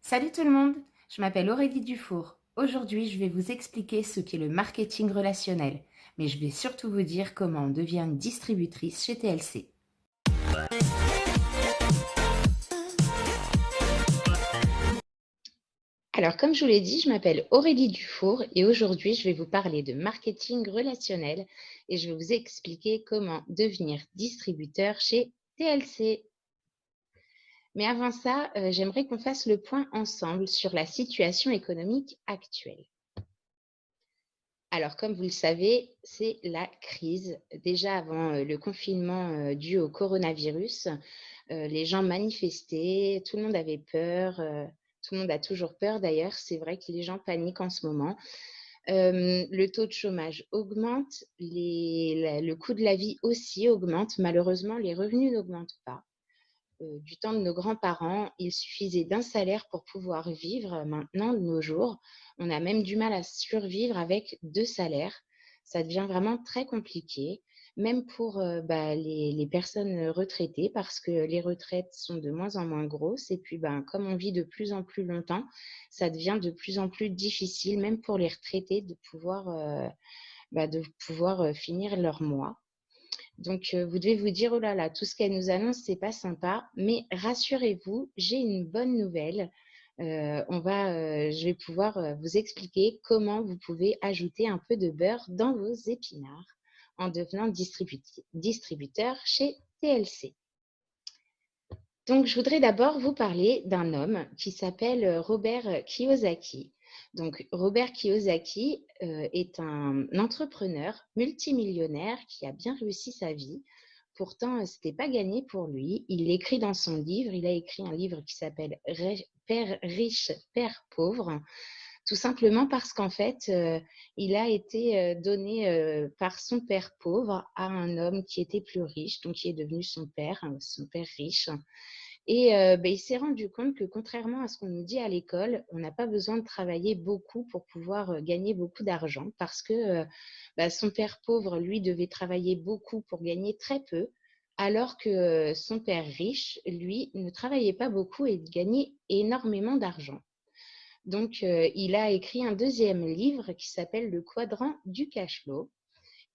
Salut tout le monde, je m'appelle Aurélie Dufour. Aujourd'hui, je vais vous expliquer ce qu'est le marketing relationnel, mais je vais surtout vous dire comment on devient une distributrice chez TLC. Alors, comme je vous l'ai dit, je m'appelle Aurélie Dufour et aujourd'hui, je vais vous parler de marketing relationnel et je vais vous expliquer comment devenir distributeur chez TLC. Mais avant ça, j'aimerais qu'on fasse le point ensemble sur la situation économique actuelle. Alors, comme vous le savez, c'est la crise. Déjà avant le confinement dû au coronavirus, les gens manifestaient, tout le monde avait peur, tout le monde a toujours peur d'ailleurs. C'est vrai que les gens paniquent en ce moment. Le taux de chômage augmente, le coût de la vie aussi augmente. Malheureusement, les revenus n'augmentent pas. Du temps de nos grands-parents, il suffisait d'un salaire pour pouvoir vivre. Maintenant, de nos jours, on a même du mal à survivre avec 2 salaires. Ça devient vraiment très compliqué, même pour, les personnes retraitées parce que les retraites sont de moins en moins grosses et puis, comme on vit de plus en plus longtemps, ça devient de plus en plus difficile, même pour les retraités de pouvoir finir leur mois. Donc, vous devez vous dire: «Oh là là, tout ce qu'elle nous annonce, c'est pas sympa», mais rassurez-vous, j'ai une bonne nouvelle. Je vais pouvoir, vous expliquer comment vous pouvez ajouter un peu de beurre dans vos épinards en devenant distributeur chez TLC. Donc, je voudrais d'abord vous parler d'un homme qui s'appelle Robert Kiyosaki. Donc, Robert Kiyosaki est un entrepreneur multimillionnaire qui a bien réussi sa vie. Pourtant, ce n'était pas gagné pour lui. Il l'écrit dans son livre. Il a écrit un livre qui s'appelle Père riche, Père pauvre, tout simplement parce qu'en fait, il a été donné par son père pauvre à un homme qui était plus riche, donc qui est devenu son père riche. Et il s'est rendu compte que contrairement à ce qu'on nous dit à l'école, on n'a pas besoin de travailler beaucoup pour pouvoir gagner beaucoup d'argent parce que son père pauvre, lui, devait travailler beaucoup pour gagner très peu, alors que son père riche, lui, ne travaillait pas beaucoup et gagnait énormément d'argent. Donc, il a écrit un deuxième livre qui s'appelle Le Quadrant du cash flow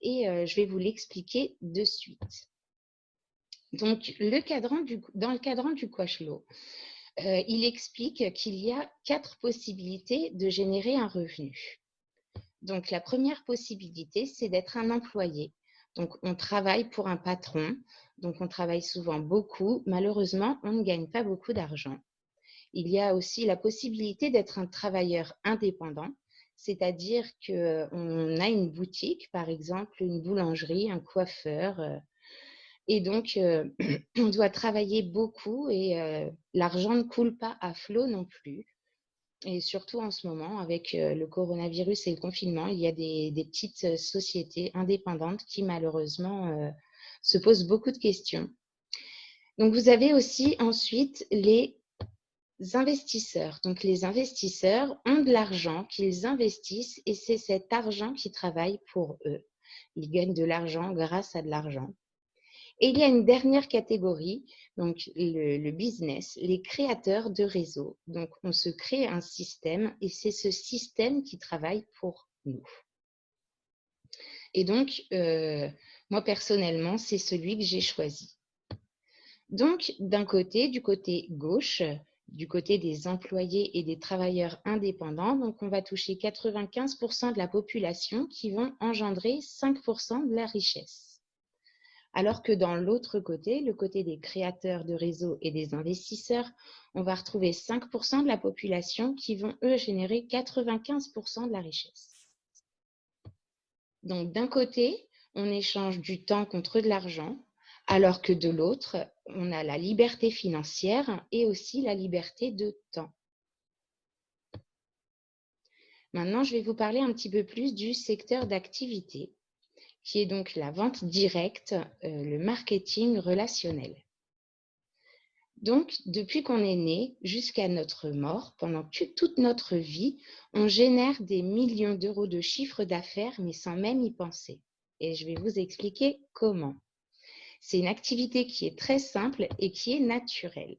et je vais vous l'expliquer de suite. Donc, dans le cadran du cash flow, il explique qu'il y a 4 possibilités de générer un revenu. Donc, la première possibilité, c'est d'être un employé. Donc, on travaille pour un patron, donc on travaille souvent beaucoup. Malheureusement, on ne gagne pas beaucoup d'argent. Il y a aussi la possibilité d'être un travailleur indépendant, c'est-à-dire qu'on a une boutique, par exemple une boulangerie, un coiffeur, et donc on doit travailler beaucoup et l'argent ne coule pas à flot non plus. Et surtout en ce moment, avec le coronavirus et le confinement, il y a des petites sociétés indépendantes qui malheureusement se posent beaucoup de questions. Donc vous avez aussi ensuite les investisseurs. Donc les investisseurs ont de l'argent qu'ils investissent et c'est cet argent qui travaille pour eux. Ils gagnent de l'argent grâce à de l'argent. Et il y a une dernière catégorie, donc le business, les créateurs de réseaux. Donc, on se crée un système et c'est ce système qui travaille pour nous. Et donc, moi, personnellement, c'est celui que j'ai choisi. Donc, d'un côté, du côté gauche, du côté des employés et des travailleurs indépendants, donc on va toucher 95% de la population qui vont engendrer 5% de la richesse. Alors que dans l'autre côté, le côté des créateurs de réseaux et des investisseurs, on va retrouver 5% de la population qui vont, eux, générer 95% de la richesse. Donc, d'un côté, on échange du temps contre de l'argent, alors que de l'autre, on a la liberté financière et aussi la liberté de temps. Maintenant, je vais vous parler un petit peu plus du secteur d'activité, qui est donc la vente directe, le marketing relationnel. Donc, depuis qu'on est né jusqu'à notre mort, pendant toute notre vie, on génère des millions d'euros de chiffre d'affaires, mais sans même y penser. Et je vais vous expliquer comment. C'est une activité qui est très simple et qui est naturelle.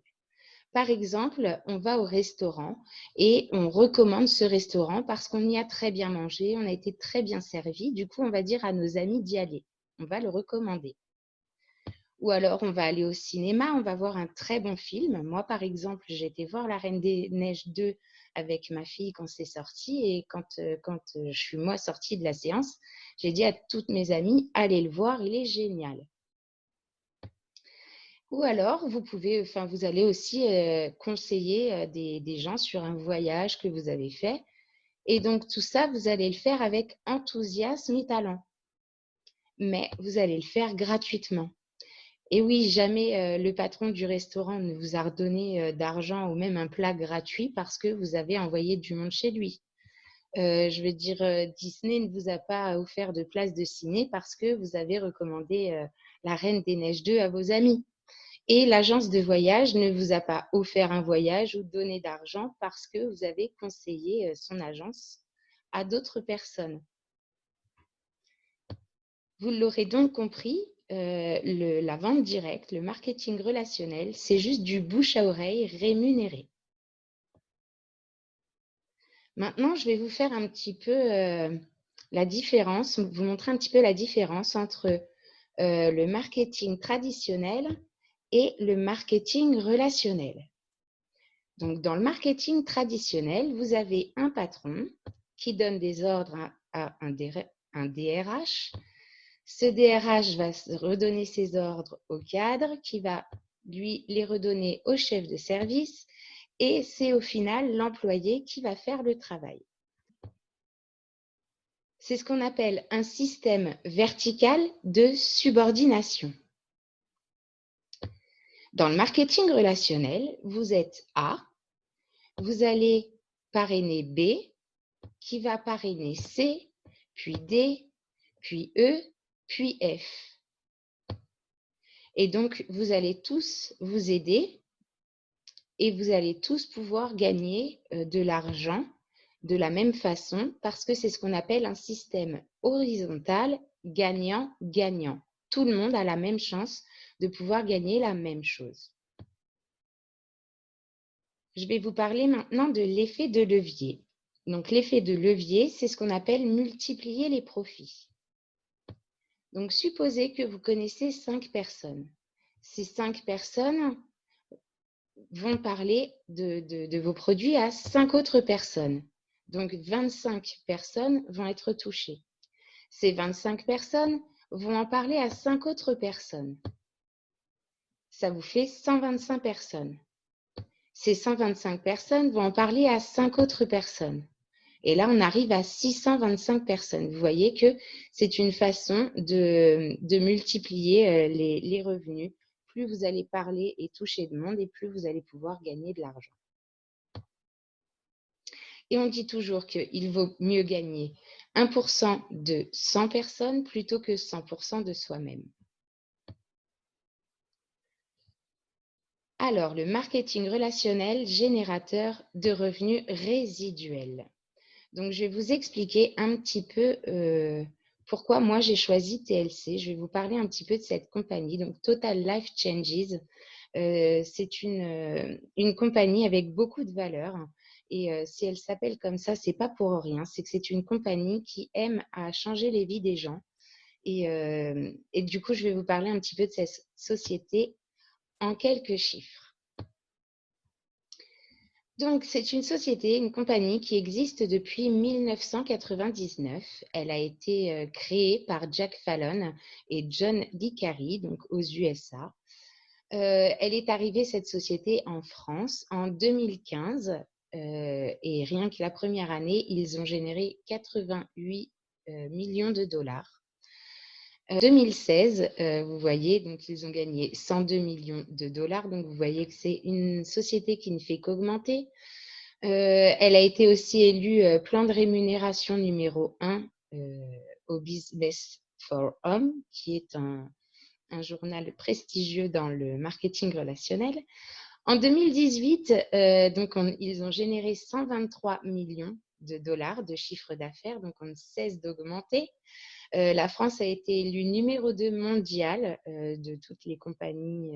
Par exemple, on va au restaurant et on recommande ce restaurant parce qu'on y a très bien mangé, on a été très bien servi. Du coup, on va dire à nos amis d'y aller. On va le recommander. Ou alors, on va aller au cinéma, on va voir un très bon film. Moi, par exemple, j'ai été voir La Reine des Neiges 2 avec ma fille quand c'est sorti. Et quand je suis, moi, sortie de la séance, j'ai dit à toutes mes amies, allez le voir, il est génial. Ou alors, vous allez aussi conseiller des gens sur un voyage que vous avez fait. Et donc, tout ça, vous allez le faire avec enthousiasme et talent. Mais vous allez le faire gratuitement. Et oui, jamais le patron du restaurant ne vous a redonné d'argent ou même un plat gratuit parce que vous avez envoyé du monde chez lui. Je veux dire, Disney ne vous a pas offert de place de ciné parce que vous avez recommandé La Reine des Neiges 2 à vos amis. Et l'agence de voyage ne vous a pas offert un voyage ou donné d'argent parce que vous avez conseillé son agence à d'autres personnes. Vous l'aurez donc compris, la vente directe, le marketing relationnel, c'est juste du bouche à oreille rémunéré. Maintenant, je vais vous faire un petit peu la différence, vous montrer un petit peu la différence entre le marketing traditionnel et le marketing relationnel. Donc, dans le marketing traditionnel, vous avez un patron qui donne des ordres à un DRH. Ce DRH va redonner ses ordres au cadre qui va lui les redonner au chef de service et c'est au final l'employé qui va faire le travail. C'est ce qu'on appelle un système vertical de subordination. Dans le marketing relationnel, vous êtes A, vous allez parrainer B, qui va parrainer C, puis D, puis E, puis F. Et donc, vous allez tous vous aider et vous allez tous pouvoir gagner de l'argent de la même façon parce que c'est ce qu'on appelle un système horizontal gagnant-gagnant. Tout le monde a la même chance de pouvoir gagner la même chose. Je vais vous parler maintenant de l'effet de levier. Donc, l'effet de levier, c'est ce qu'on appelle multiplier les profits. Donc, supposez que vous connaissez 5 personnes. Ces 5 personnes vont parler de vos produits à 5 autres personnes. Donc, 25 personnes vont être touchées. Ces 25 personnes vont en parler à 5 autres personnes. Ça vous fait 125 personnes. Ces 125 personnes vont en parler à 5 autres personnes. Et là, on arrive à 625 personnes. Vous voyez que c'est une façon de multiplier les revenus. Plus vous allez parler et toucher de monde, et plus vous allez pouvoir gagner de l'argent. Et on dit toujours qu'il vaut mieux gagner 1% de 100 personnes plutôt que 100% de soi-même. Alors, le marketing relationnel générateur de revenus résiduels. Donc, je vais vous expliquer un petit peu pourquoi moi j'ai choisi TLC. Je vais vous parler un petit peu de cette compagnie. Donc, Total Life Changes, c'est une compagnie avec beaucoup de valeurs. Et si elle s'appelle comme ça, c'est pas pour rien. C'est que c'est une compagnie qui aime à changer les vies des gens. Et du coup, je vais vous parler un petit peu de cette société en quelques chiffres. Donc, c'est une société, une compagnie qui existe depuis 1999. Elle a été créée par Jack Fallon et John DiCari, donc aux USA. Elle est arrivée, cette société, en France en 2015. Et rien que la première année, ils ont généré 88 millions de dollars. 2016, vous voyez, donc ils ont gagné 102 millions de dollars. Donc, vous voyez que c'est une société qui ne fait qu'augmenter. Elle a été aussi élue plan de rémunération numéro 1 au Business for Home, qui est un journal prestigieux dans le marketing relationnel. En 2018, ils ont généré 123 millions de dollars de chiffre d'affaires, donc on ne cesse d'augmenter. La France a été élue numéro 2 mondiale de toutes les compagnies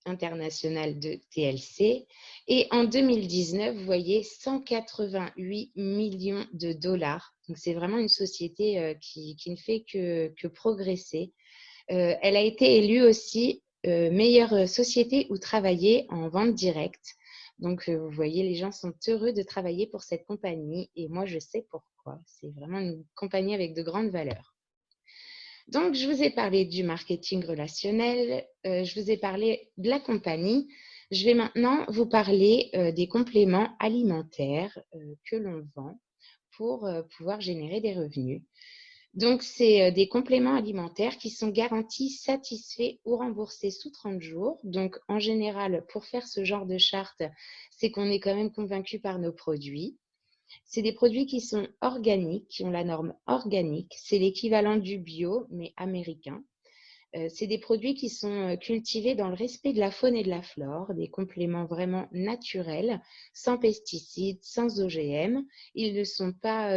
international de TLC. Et en 2019, vous voyez, 188 millions de dollars. Donc, c'est vraiment une société qui ne fait que progresser. Elle a été élue aussi meilleure société où travailler en vente directe. Donc, vous voyez, les gens sont heureux de travailler pour cette compagnie et moi, je sais pourquoi. C'est vraiment une compagnie avec de grandes valeurs. Donc, je vous ai parlé du marketing relationnel, je vous ai parlé de la compagnie. Je vais maintenant vous parler des compléments alimentaires que l'on vend pour pouvoir générer des revenus. Donc, c'est des compléments alimentaires qui sont garantis, satisfaits ou remboursés sous 30 jours. Donc, en général, pour faire ce genre de charte, c'est qu'on est quand même convaincu par nos produits. C'est des produits qui sont organiques, qui ont la norme organique. C'est l'équivalent du bio, mais américain. C'est des produits qui sont cultivés dans le respect de la faune et de la flore, des compléments vraiment naturels, sans pesticides, sans OGM. Ils ne sont pas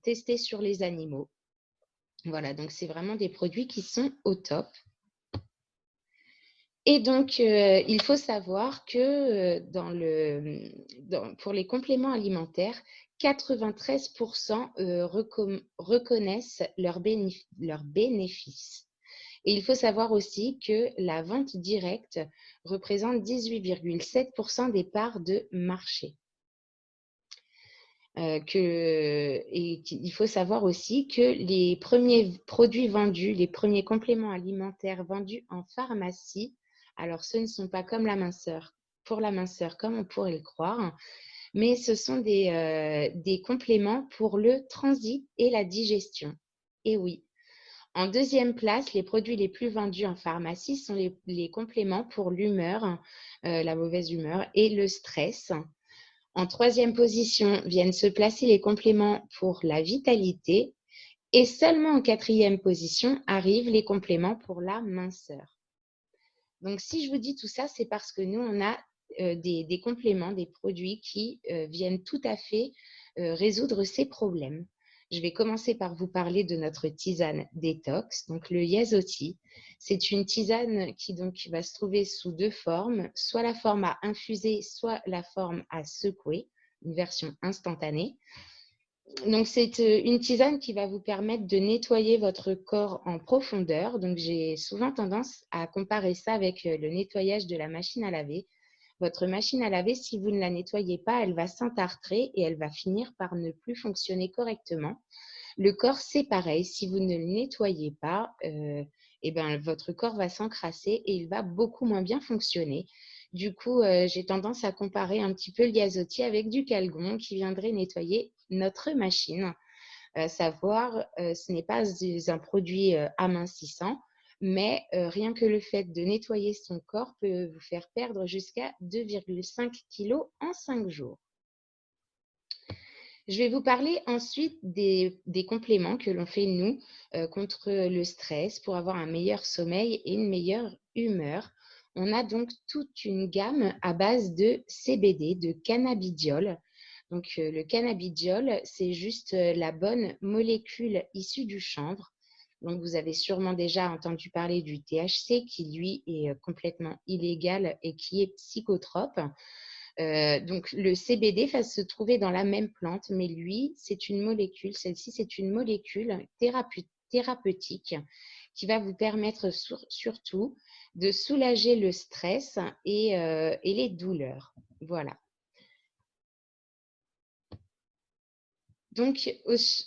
testés sur les animaux. Voilà, donc c'est vraiment des produits qui sont au top. Et donc, il faut savoir que pour les compléments alimentaires, 93% reconnaissent leurs bénéfices. Et il faut savoir aussi que la vente directe représente 18,7% des parts de marché. Il faut savoir aussi que les premiers produits vendus, les premiers compléments alimentaires vendus en pharmacie, alors ce ne sont pas comme pour la minceur comme on pourrait le croire, mais ce sont des compléments pour le transit et la digestion. Et oui. En deuxième place, les produits les plus vendus en pharmacie sont les compléments pour l'humeur, la mauvaise humeur et le stress. En troisième position viennent se placer les compléments pour la vitalité et seulement en quatrième position arrivent les compléments pour la minceur. Donc, si je vous dis tout ça, c'est parce que nous, on a des compléments, des produits qui viennent tout à fait résoudre ces problèmes. Je vais commencer par vous parler de notre tisane détox, donc le Yazoti. C'est une tisane qui donc va se trouver sous deux formes, soit la forme à infuser, soit la forme à secouer, une version instantanée. Donc, c'est une tisane qui va vous permettre de nettoyer votre corps en profondeur. Donc, j'ai souvent tendance à comparer ça avec le nettoyage de la machine à laver. Votre machine à laver, si vous ne la nettoyez pas, elle va s'entartrer et elle va finir par ne plus fonctionner correctement. Le corps, c'est pareil. Si vous ne le nettoyez pas, votre corps va s'encrasser et il va beaucoup moins bien fonctionner. Du coup, j'ai tendance à comparer un petit peu le Yazoti avec du Calgon qui viendrait nettoyer notre machine. Ce n'est pas un produit amincissant, mais rien que le fait de nettoyer son corps peut vous faire perdre jusqu'à 2,5 kg en 5 jours. Je vais vous parler ensuite des compléments que l'on fait, nous, contre le stress pour avoir un meilleur sommeil et une meilleure humeur. On a donc toute une gamme à base de CBD, de cannabidiol. Donc, le cannabidiol, c'est juste la bonne molécule issue du chanvre. Donc, vous avez sûrement déjà entendu parler du THC qui, lui, est complètement illégal et qui est psychotrope. Donc, le CBD va se trouver dans la même plante, mais lui, c'est une molécule. Celle-ci, c'est une molécule thérapeutique qui va vous permettre surtout de soulager le stress et les douleurs. Voilà. Donc,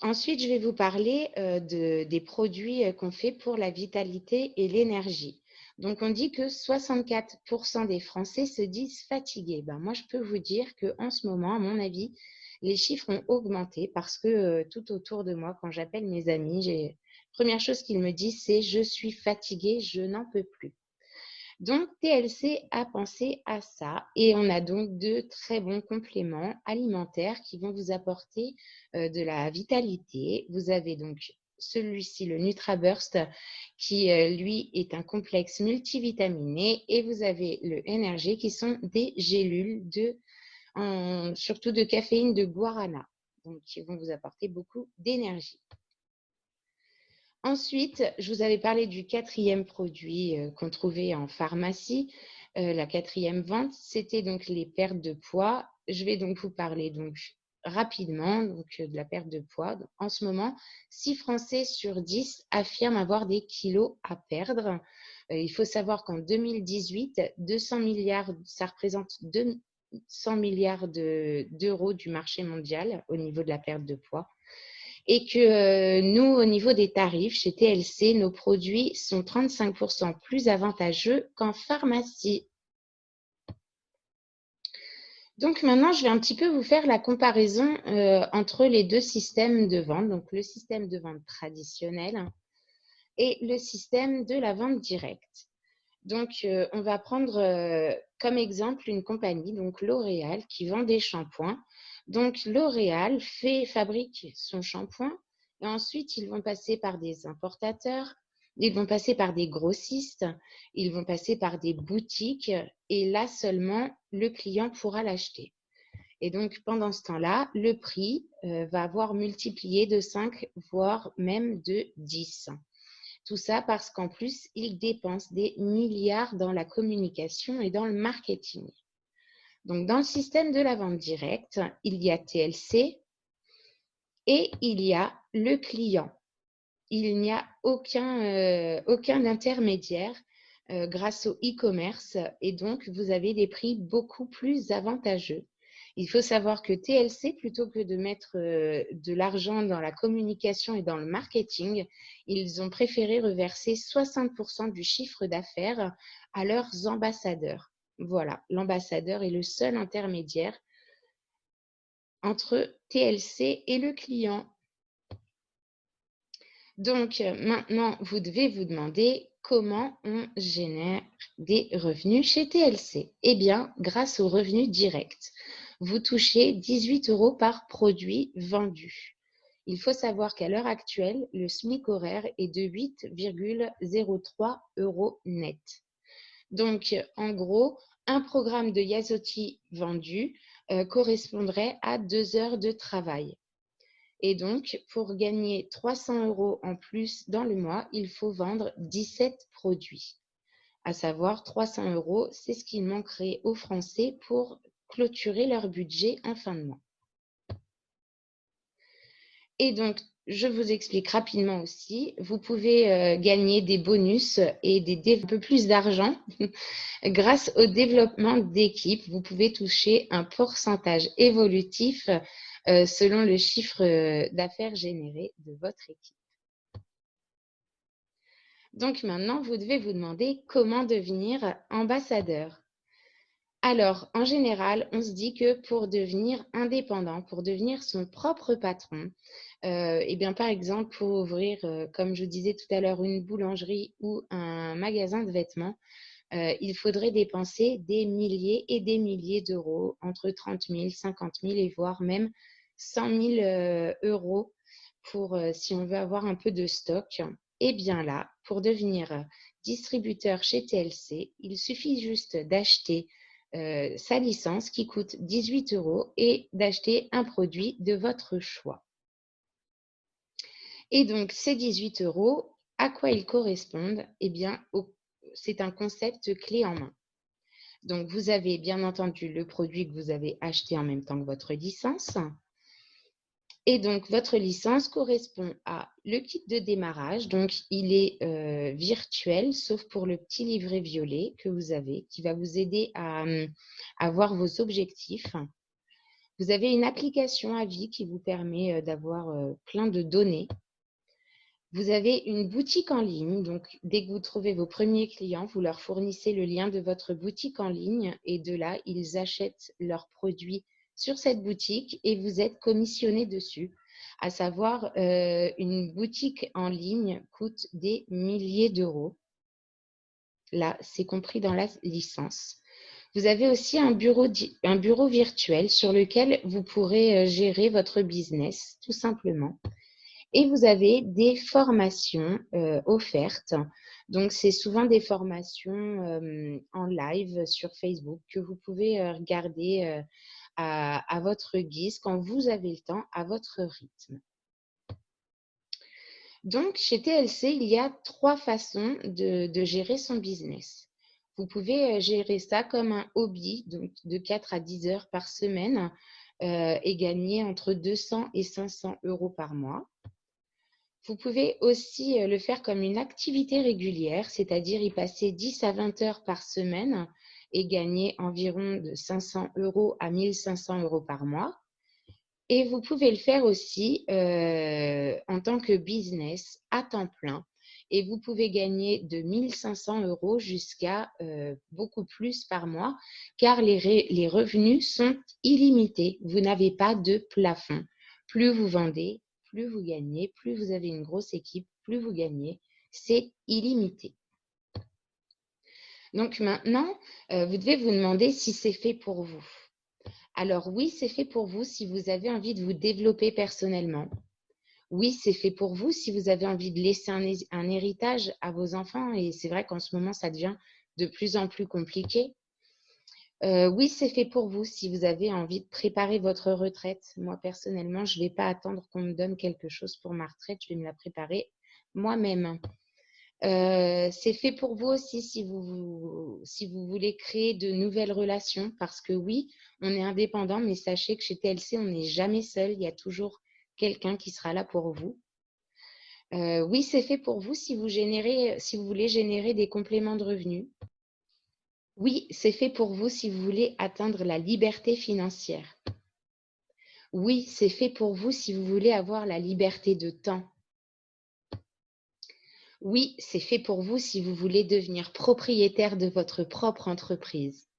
ensuite, je vais vous parler des produits qu'on fait pour la vitalité et l'énergie. Donc, on dit que 64% des Français se disent fatigués. Ben, moi, je peux vous dire qu'en ce moment, à mon avis, les chiffres ont augmenté parce que tout autour de moi, quand j'appelle mes amis, la première chose qu'ils me disent, c'est « je suis fatiguée, je n'en peux plus ». Donc, TLC a pensé à ça et on a donc de très bons compléments alimentaires qui vont vous apporter de la vitalité. Vous avez donc celui-ci, le NutraBurst, qui lui est un complexe multivitaminé et vous avez le NRG qui sont des gélules surtout de caféine de guarana, donc qui vont vous apporter beaucoup d'énergie. Ensuite, je vous avais parlé du quatrième produit qu'on trouvait en pharmacie. La quatrième vente, c'était donc les pertes de poids. Je vais donc vous parler donc rapidement de la perte de poids. Donc, en ce moment, 6 Français sur 10 affirment avoir des kilos à perdre. Il faut savoir qu'en 2018, 200 milliards, ça représente 200 milliards d'euros du marché mondial au niveau de la perte de poids. Et que nous, au niveau des tarifs, chez TLC, nos produits sont 35% plus avantageux qu'en pharmacie. Donc maintenant, je vais un petit peu vous faire la comparaison entre les deux systèmes de vente, donc le système de vente traditionnel et le système de la vente directe. Donc, on va prendre comme exemple une compagnie, donc L'Oréal, qui vend des shampoings. Donc, L'Oréal fabrique son shampoing et ensuite, ils vont passer par des importateurs, ils vont passer par des grossistes, ils vont passer par des boutiques et là seulement, le client pourra l'acheter. Et donc, pendant ce temps-là, le prix va avoir multiplié de 5, voire même de 10. Tout ça parce qu'en plus, ils dépensent des milliards dans la communication et dans le marketing. Donc, dans le système de la vente directe, il y a TLC et il y a le client. Il n'y a aucun intermédiaire grâce au e-commerce et donc vous avez des prix beaucoup plus avantageux. Il faut savoir que TLC, plutôt que de mettre de l'argent dans la communication et dans le marketing, ils ont préféré reverser 60% du chiffre d'affaires à leurs ambassadeurs. Voilà, l'ambassadeur est le seul intermédiaire entre TLC et le client. Donc, maintenant, vous devez vous demander comment on génère des revenus chez TLC. Eh bien, grâce aux revenus directs, vous touchez 18 € par produit vendu. Il faut savoir qu'à l'heure actuelle, le SMIC horaire est de 8,03 € net. Donc, en gros, un programme de Yazoti vendu correspondrait à 2 heures de travail. Et donc, pour gagner 300 € en plus dans le mois, il faut vendre 17 produits. À savoir 300 €, c'est ce qu'il manquerait aux Français pour clôturer leur budget en fin de mois. Et donc, je vous explique rapidement aussi, vous pouvez gagner des bonus et un peu plus d'argent grâce au développement d'équipes. Vous pouvez toucher un pourcentage évolutif selon le chiffre d'affaires généré de votre équipe. Donc maintenant, vous devez vous demander comment devenir ambassadeur. Alors, en général, on se dit que pour devenir indépendant, pour devenir son propre patron, eh bien, par exemple, pour ouvrir, comme je vous disais tout à l'heure, une boulangerie ou un magasin de vêtements, il faudrait dépenser des milliers et des milliers d'euros, entre 30 000, 50 000 et voire même 100 000 € pour, si on veut avoir un peu de stock. Et bien là, pour devenir distributeur chez TLC, il suffit juste d'acheter sa licence qui coûte 18 € et d'acheter un produit de votre choix. Et donc, ces 18 €, à quoi ils correspondent? Eh bien, c'est un concept clé en main. Donc, vous avez bien entendu le produit que vous avez acheté en même temps que votre licence. Et donc, votre licence correspond à le kit de démarrage. Donc, il est virtuel, sauf pour le petit livret violet que vous avez, qui va vous aider à avoir vos objectifs. Vous avez une application à vie qui vous permet d'avoir plein de données. Vous avez une boutique en ligne. Donc, dès que vous trouvez vos premiers clients, vous leur fournissez le lien de votre boutique en ligne et de là, ils achètent leurs produits sur cette boutique et vous êtes commissionné dessus. À savoir, une boutique en ligne coûte des milliers d'euros. Là, c'est compris dans la licence. Vous avez aussi un bureau virtuel sur lequel vous pourrez gérer votre business, tout simplement. Et vous avez des formations offertes. Donc, c'est souvent des formations en live sur Facebook que vous pouvez regarder à votre guise quand vous avez le temps, à votre rythme. Donc, chez TLC, il y a 3 façons de gérer son business. Vous pouvez, gérer ça comme un hobby, donc de 4 à 10 heures par semaine, et gagner entre 200 et 500 € par mois. Vous pouvez aussi, le faire comme une activité régulière, c'est-à-dire y passer 10 à 20 heures par semaine et gagner environ de 500 € à 1 500 € par mois. Et vous pouvez le faire aussi en tant que business à temps plein. Et vous pouvez gagner de 1 500 € jusqu'à beaucoup plus par mois, car les revenus sont illimités. Vous n'avez pas de plafond. Plus vous vendez, plus vous gagnez, plus vous avez une grosse équipe, plus vous gagnez. C'est illimité. Donc maintenant, vous devez vous demander si c'est fait pour vous. Alors oui, c'est fait pour vous si vous avez envie de vous développer personnellement. Oui, c'est fait pour vous si vous avez envie de laisser un héritage à vos enfants. Et c'est vrai qu'en ce moment, ça devient de plus en plus compliqué. Oui, c'est fait pour vous si vous avez envie de préparer votre retraite. Moi, personnellement, je ne vais pas attendre qu'on me donne quelque chose pour ma retraite. Je vais me la préparer moi-même. C'est fait pour vous aussi si vous voulez créer de nouvelles relations, parce que oui, on est indépendant, mais sachez que chez TLC, on n'est jamais seul. Il y a toujours quelqu'un qui sera là pour vous. Oui, c'est fait pour vous si vous voulez générer des compléments de revenus. Oui, c'est fait pour vous si vous voulez atteindre la liberté financière. Oui, c'est fait pour vous si vous voulez avoir la liberté de temps. Oui, c'est fait pour vous si vous voulez devenir propriétaire de votre propre entreprise.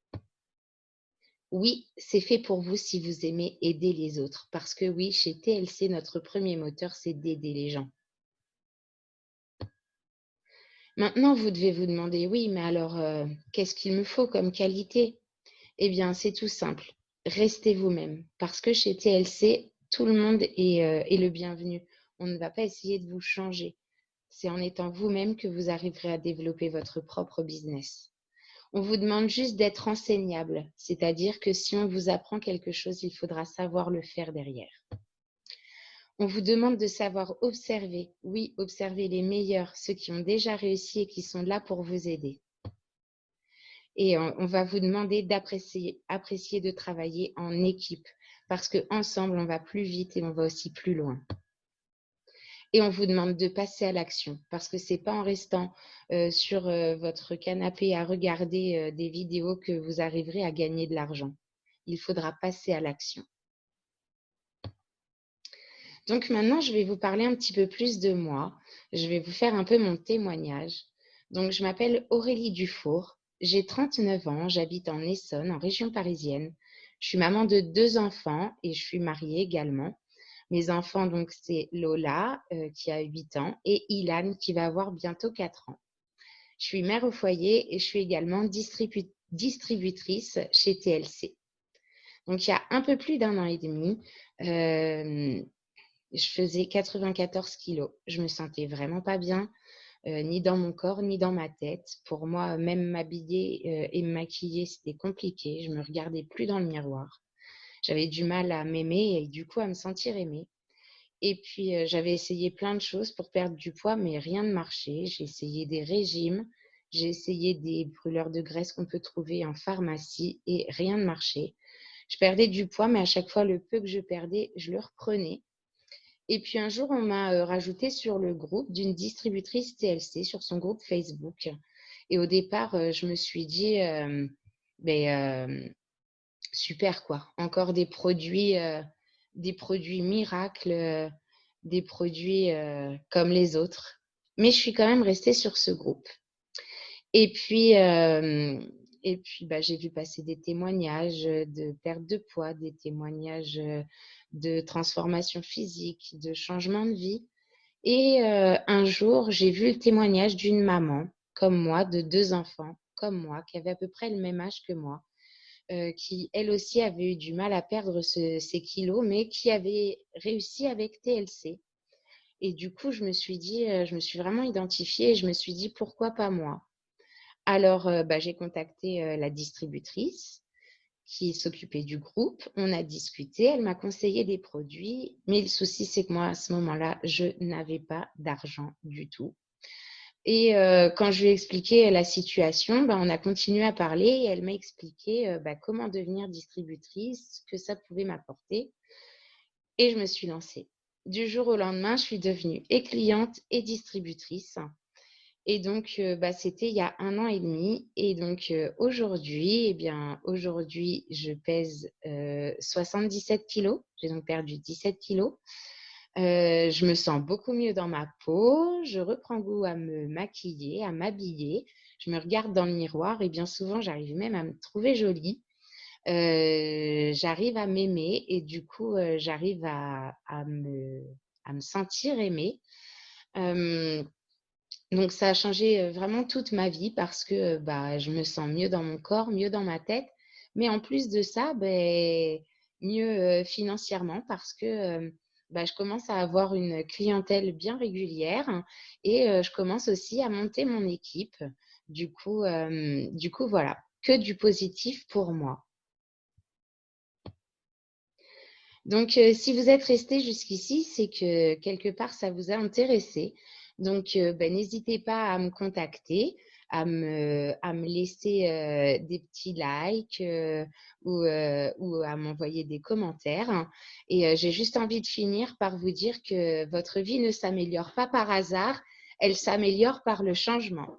Oui, c'est fait pour vous si vous aimez aider les autres. Parce que oui, chez TLC, notre premier moteur, c'est d'aider les gens. Maintenant, vous devez vous demander, oui, mais alors, qu'est-ce qu'il me faut comme qualité? Eh bien, c'est tout simple. Restez vous-même. Parce que chez TLC, tout le monde est le bienvenu. On ne va pas essayer de vous changer. C'est en étant vous-même que vous arriverez à développer votre propre business. On vous demande juste d'être enseignable, c'est-à-dire que si on vous apprend quelque chose, il faudra savoir le faire derrière. On vous demande de savoir observer, oui, observer les meilleurs, ceux qui ont déjà réussi et qui sont là pour vous aider. Et on va vous demander apprécier de travailler en équipe, parce qu'ensemble, on va plus vite et on va aussi plus loin. Et on vous demande de passer à l'action, parce que ce n'est pas en restant sur votre canapé à regarder des vidéos que vous arriverez à gagner de l'argent. Il faudra passer à l'action. Donc maintenant, je vais vous parler un petit peu plus de moi. Je vais vous faire un peu mon témoignage. Donc, je m'appelle Aurélie Dufour. J'ai 39 ans, j'habite en Essonne, en région parisienne. Je suis maman de 2 enfants et je suis mariée également. Mes enfants, donc, c'est Lola, qui a 8 ans, et Ilan, qui va avoir bientôt 4 ans. Je suis mère au foyer et je suis également distributrice chez TLC. Donc, il y a un peu plus d'1 an et demi, je faisais 94 kilos. Je me sentais vraiment pas bien, ni dans mon corps, ni dans ma tête. Pour moi, même m'habiller et me maquiller, c'était compliqué. Je me regardais plus dans le miroir. J'avais du mal à m'aimer et du coup à me sentir aimée. Et puis, j'avais essayé plein de choses pour perdre du poids, mais rien ne marchait. J'ai essayé des régimes, j'ai essayé des brûleurs de graisse qu'on peut trouver en pharmacie et rien ne marchait. Je perdais du poids, mais à chaque fois, le peu que je perdais, je le reprenais. Et puis un jour, on m'a rajouté sur le groupe d'une distributrice TLC, sur son groupe Facebook. Et au départ, je me suis dit, ben, super quoi, encore des produits miracles, des produits comme les autres. Mais je suis quand même restée sur ce groupe. Et puis, bah, j'ai vu passer des témoignages de perte de poids, des témoignages de transformation physique, de changement de vie. Et un jour, j'ai vu le témoignage d'une maman comme moi, de 2 enfants comme moi, qui avait à peu près le même âge que moi, qui elle aussi avait eu du mal à perdre ses kilos, mais qui avait réussi avec TLC. Et du coup, je me suis dit, je me suis vraiment identifiée et je me suis dit, pourquoi pas moi? Alors, bah, j'ai contacté la distributrice qui s'occupait du groupe. On a discuté, elle m'a conseillé des produits, mais le souci, c'est que moi, à ce moment-là, je n'avais pas d'argent du tout. Et quand je lui ai expliqué la situation, ben, on a continué à parler et elle m'a expliqué comment devenir distributrice, ce que ça pouvait m'apporter. Et je me suis lancée. Du jour au lendemain, je suis devenue et cliente et distributrice. Et donc, c'était il y a 1 an et demi. Et donc, aujourd'hui, eh bien, aujourd'hui, je pèse 77 kilos. J'ai donc perdu 17 kilos. Je me sens beaucoup mieux dans ma peau. Je reprends goût à me maquiller, à m'habiller. Je me regarde dans le miroir et bien souvent, j'arrive même à me trouver jolie. J'arrive à m'aimer et du coup, j'arrive à me sentir aimée. Euh, donc, ça a changé vraiment toute ma vie parce que je me sens mieux dans mon corps, mieux dans ma tête. Mais en plus de ça, mieux financièrement parce que je commence à avoir une clientèle bien régulière et je commence aussi à monter mon équipe. Du coup, voilà, que du positif pour moi. Donc, si vous êtes resté jusqu'ici, c'est que quelque part, ça vous a intéressé. Donc, n'hésitez pas à me contacter, à me laisser des petits likes ou à m'envoyer des commentaires. Et j'ai juste envie de finir par vous dire que votre vie ne s'améliore pas par hasard, elle s'améliore par le changement.